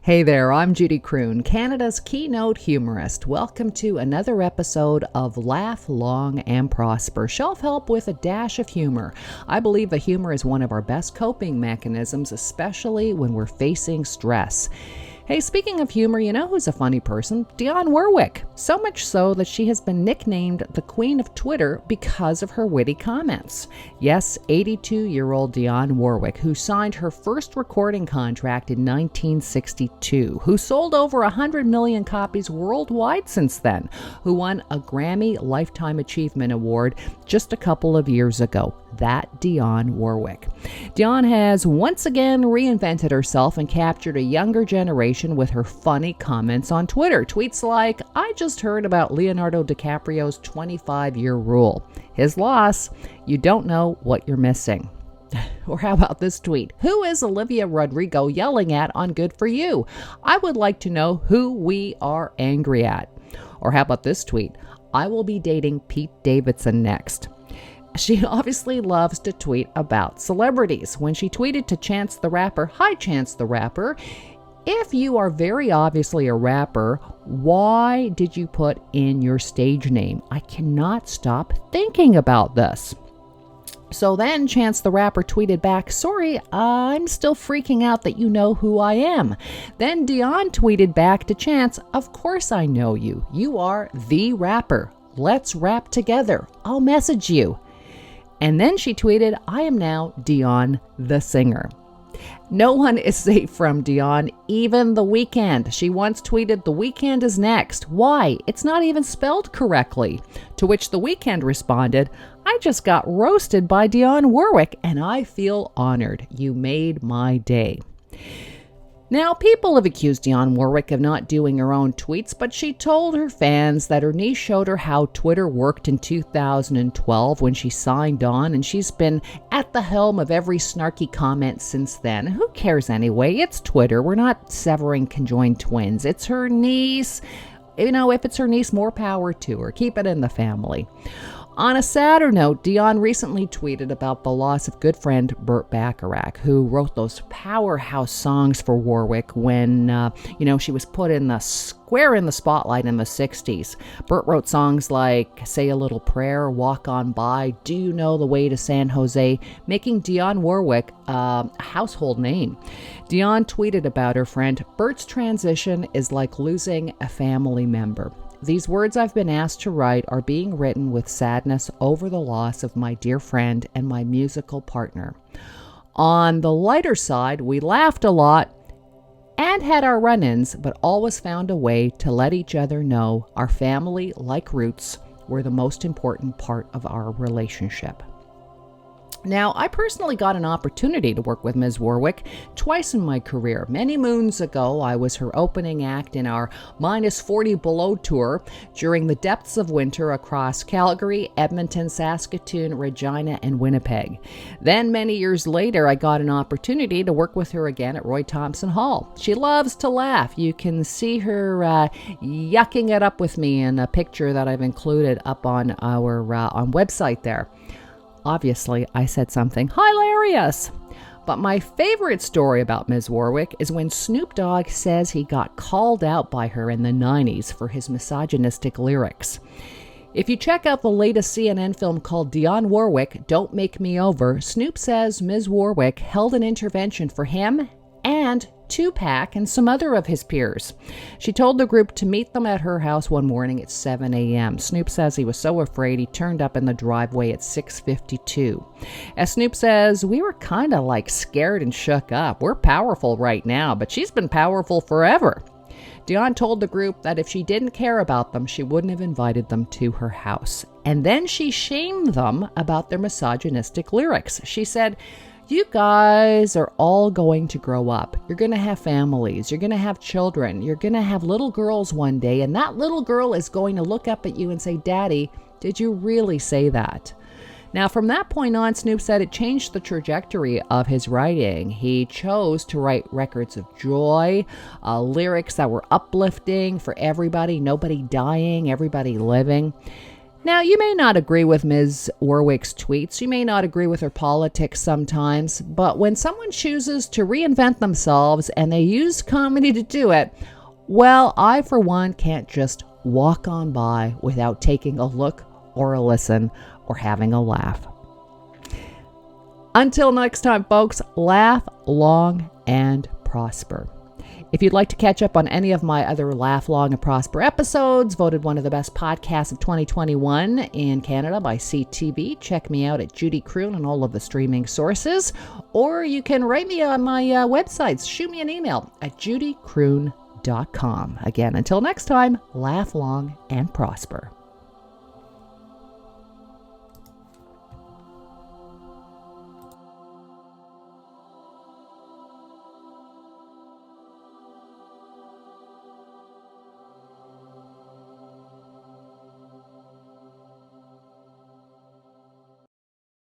Hey there, I'm Judy Croon, Canada's Keynote Humorist. Welcome to another episode of Laugh Long and Prosper, self-help with a dash of humor. I believe that humor is one of our best coping mechanisms, especially when we're facing stress. Hey, speaking of humor, you know who's a funny person? Dionne Warwick. So much so that she has been nicknamed the Queen of Twitter because of her witty comments. Yes, 82-year-old Dionne Warwick, who signed her first recording contract in 1962, who sold over 100 million copies worldwide since then, who won a Grammy Lifetime Achievement Award just a couple of years ago. That Dionne Warwick. Dionne has once again reinvented herself and captured a younger generation with her funny comments on Twitter. Tweets like, "I just heard about Leonardo DiCaprio's 25-year rule. His loss. You don't know what you're missing." Or how about this tweet? "Who is Olivia Rodrigo yelling at on Good For You? I would like to know who we are angry at." Or how about this tweet? "I will be dating Pete Davidson next." She obviously loves to tweet about celebrities. When she tweeted to Chance the Rapper, "Hi Chance the Rapper, if you are very obviously a rapper, why did you put in your stage name? I cannot stop thinking about this." So then Chance the Rapper tweeted back, "Sorry, I'm still freaking out that you know who I am." Then Dionne tweeted back to Chance, "Of course I know you. You are the rapper. Let's rap together. I'll message you." And then she tweeted, "I am now Dionne the singer." No one is safe from Dionne, even The Weeknd. She once tweeted, "The Weeknd is next. Why? It's not even spelled correctly." To which The Weeknd responded, "I just got roasted by Dionne Warwick and I feel honored. You made my day." Now, people have accused Dionne Warwick of not doing her own tweets, but she told her fans that her niece showed her how Twitter worked in 2012 when she signed on, and she's been at the helm of every snarky comment since then. Who cares anyway? It's Twitter. We're not severing conjoined twins. It's her niece. You know, if it's her niece, more power to her. Keep it in the family. On a sadder note, Dionne recently tweeted about the loss of good friend Burt Bacharach, who wrote those powerhouse songs for Warwick when, she was put in the square in the spotlight in the 60s. Burt wrote songs like Say a Little Prayer, Walk On By, Do You Know the Way to San Jose, making Dionne Warwick a household name. Dionne tweeted about her friend, "Burt's transition is like losing a family member. These words I've been asked to write are being written with sadness over the loss of my dear friend and my musical partner. On the lighter side, we laughed a lot and had our run-ins, but always found a way to let each other know our family-like roots were the most important part of our relationship." Now, I personally got an opportunity to work with Ms. Warwick twice in my career. Many moons ago, I was her opening act in our -40 below tour during the depths of winter across Calgary, Edmonton, Saskatoon, Regina, and Winnipeg. Then, many years later, I got an opportunity to work with her again at Roy Thompson Hall. She loves to laugh. You can see her yucking it up with me in a picture that I've included up on our website there. Obviously, I said something hilarious. But my favorite story about Ms. Warwick is when Snoop Dogg says he got called out by her in the 90s for his misogynistic lyrics. If you check out the latest CNN film called Dionne Warwick, Don't Make Me Over, Snoop says Ms. Warwick held an intervention for him and Tupac and some other of his peers. She told the group to meet them at her house one morning at 7 a.m. Snoop says he was so afraid he turned up in the driveway at 6:52. As Snoop says, "We were kind of like scared and shook up. We're powerful right now, but she's been powerful forever." Dionne told the group that if she didn't care about them, she wouldn't have invited them to her house. And then she shamed them about their misogynistic lyrics. She said, "You guys are all going to grow up. You're going to have families. You're going to have children. You're going to have little girls one day. And that little girl is going to look up at you and say, 'Daddy, did you really say that?'" Now, from that point on, Snoop said it changed the trajectory of his writing. He chose to write records of joy, lyrics that were uplifting for everybody, nobody dying, everybody living. Now, you may not agree with Ms. Warwick's tweets. You may not agree with her politics sometimes. But when someone chooses to reinvent themselves and they use comedy to do it, well, I, for one, can't just walk on by without taking a look or a listen or having a laugh. Until next time, folks, laugh long and prosper. If you'd like to catch up on any of my other Laugh Long and Prosper episodes, voted one of the best podcasts of 2021 in Canada by CTV, check me out at Judy Croon and all of the streaming sources. Or you can write me on my websites. Shoot me an email at judycroon.com. Again, until next time, laugh long and prosper.